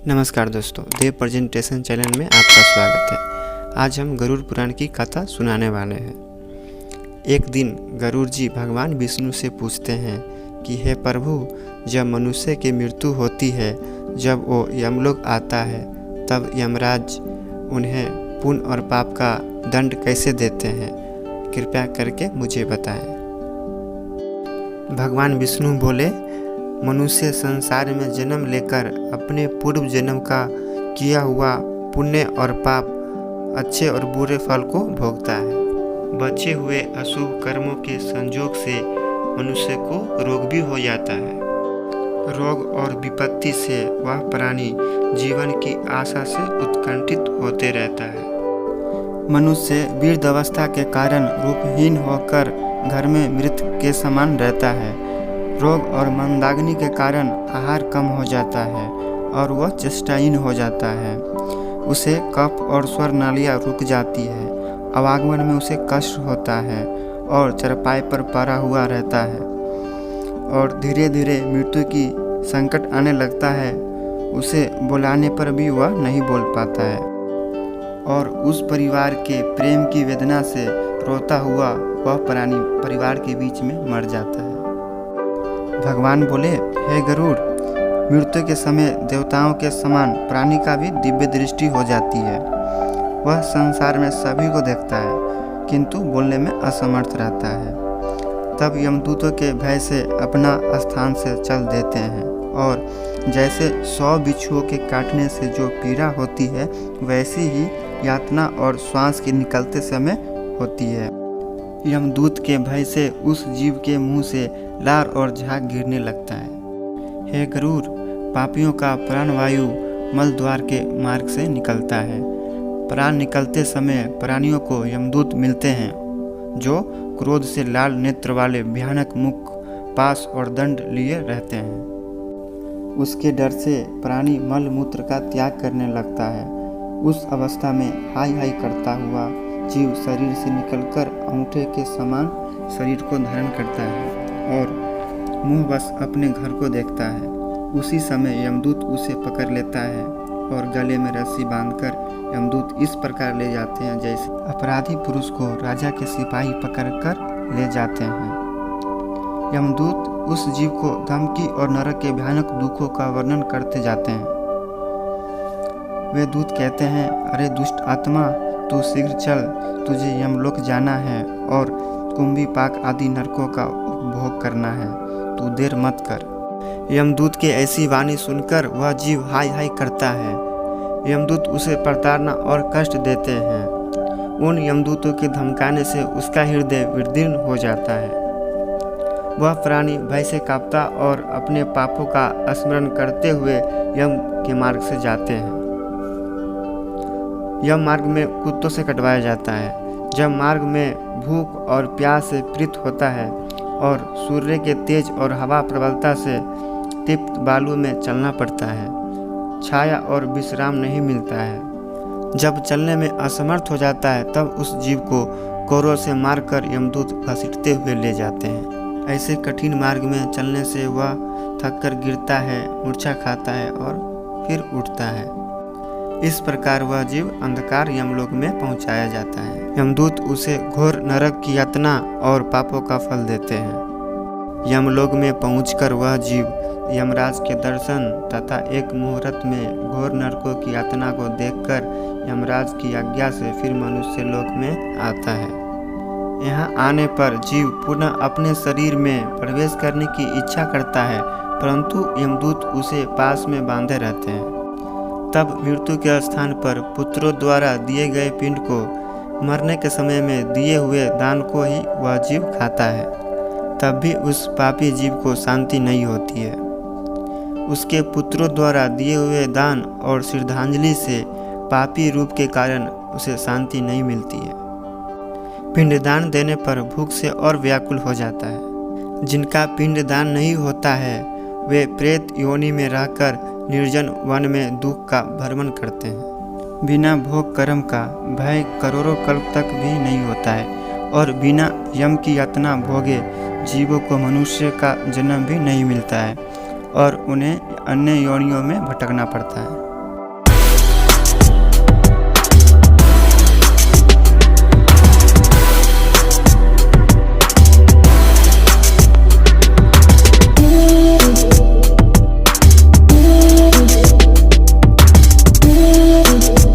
नमस्कार दोस्तों, देव presentation channel में आपका स्वागत है। आज हम गरुड़ पुराण की कथा सुनाने वाले हैं। एक दिन गरुड़ जी भगवान विष्णु से पूछते हैं कि हे प्रभु, जब मनुष्य की मृत्यु होती है, जब वो यमलोक आता है, तब यमराज उन्हें पुण्य और पाप का दंड कैसे देते हैं? कृपया करके मुझे बताएं। भगवान विष्णु बोले, मनुष्य संसार में जन्म लेकर अपने पूर्व जन्म का किया हुआ पुण्य और पाप, अच्छे और बुरे फल को भोगता है। बचे हुए अशुभ कर्मों के संयोग से मनुष्य को रोग भी हो जाता है। रोग और विपत्ति से वह प्राणी जीवन की आशा से उत्कंठित होते रहता है। मनुष्य वृद्धावस्था के कारण रूपहीन होकर घर में मृत के समान रहता है। रोग और मंदाग्नि के कारण आहार कम हो जाता है और वह चेष्टाहीन हो जाता है। उसे कफ और स्वर नालियाँ रुक जाती है। आवागमन में उसे कष्ट होता है और चरपाई पर पड़ा हुआ रहता है और धीरे धीरे मृत्यु की संकट आने लगता है। उसे बुलाने पर भी वह नहीं बोल पाता है और उस परिवार के प्रेम की वेदना से रोता हुआ वह प्राणी परिवार के बीच में मर जाता है। भगवान बोले, हे गरुड़, मृत्यु के समय देवताओं के समान प्राणी का भी दिव्य दृष्टि हो जाती है। वह संसार में सभी को देखता है, किंतु बोलने में असमर्थ रहता है। तब यमदूतों के भय से अपना स्थान से चल देते हैं और जैसे 100 बिच्छुओं के काटने से जो पीड़ा होती है, वैसी ही यातना और श्वास के निकलते समय होती है। यमदूत के भय से उस जीव के मुंह से लार और झाग गिरने लगता है। हे गरुड़, पापियों का प्राण वायु मल द्वार के मार्ग से निकलता है। प्राण निकलते समय प्राणियों को यमदूत मिलते हैं, जो क्रोध से लाल नेत्र वाले भयानक मुख, पाश और दंड लिए रहते हैं। उसके डर से प्राणी मल मूत्र का त्याग करने लगता है। उस अवस्था में हाय हाय करता हुआ जीव शरीर से निकलकर अंगूठे के समान शरीर को धारण करता है और मुंह बस अपने घर को देखता है। उसी समय यमदूत उसे पकड़ लेता है और गले में रस्सी बांधकर यमदूत इस प्रकार ले जाते हैं जैसे अपराधी पुरुष को राजा के सिपाही पकड़कर ले जाते हैं। यमदूत उस जीव को धमकी और नरक के भयानक दुखों का वर्णन करते जाते हैं। वे दूत कहते हैं, अरे दुष्ट आत्मा, तू शीघ्र चल, तुझे यमलोक जाना है और कुंभी पाक आदि नरकों का उपभोग करना है। तू देर मत कर। यमदूत के ऐसी वाणी सुनकर वह जीव हाय हाय करता है। यमदूत उसे प्रताड़ना और कष्ट देते हैं। उन यमदूतों के धमकाने से उसका हृदय विदीर्ण हो जाता है। वह प्राणी भय से कांपता और अपने पापों का स्मरण करते हुए यम के मार्ग से जाते हैं। यह मार्ग में कुत्तों से कटवाया जाता है। जब मार्ग में भूख और प्यास से पीड़ित होता है और सूर्य के तेज और हवा प्रबलता से तृप्त बालू में चलना पड़ता है, छाया और विश्राम नहीं मिलता है। जब चलने में असमर्थ हो जाता है, तब उस जीव को कोरों से मारकर यमदूत घसीटते हुए ले जाते हैं। ऐसे कठिन मार्ग में चलने से वह थककर गिरता है, मूर्छा खाता है और फिर उठता है। इस प्रकार वह जीव अंधकार यमलोक में पहुंचाया जाता है। यमदूत उसे घोर नरक की यातना और पापों का फल देते हैं। यमलोक में पहुंचकर वह जीव यमराज के दर्शन तथा एक मुहूर्त में घोर नरकों की यातना को देखकर यमराज की आज्ञा से फिर मनुष्य लोक में आता है। यहाँ आने पर जीव पुनः अपने शरीर में प्रवेश करने की इच्छा करता है, परंतु यमदूत उसे पास में बांधे रहते हैं। तब मृत्यु के स्थान पर पुत्रों द्वारा दिए गए पिंड को मरने के समय में दिए हुए दान को ही वह जीव खाता है। तब भी उस पापी जीव को शांति नहीं होती है। उसके पुत्रों द्वारा दिए हुए दान और श्रद्धांजलि से पापी रूप के कारण उसे शांति नहीं मिलती है। पिंडदान देने पर भूख से और व्याकुल हो जाता है। जिनका पिंडदान नहीं होता है, वे प्रेत योनि में रहकर निर्जन वन में दुख का भ्रमण करते हैं। बिना भोग कर्म का भय करोड़ों कल्प तक भी नहीं होता है और बिना यम की यातना भोगे जीवों को मनुष्य का जन्म भी नहीं मिलता है और उन्हें अन्य योनियों में भटकना पड़ता है।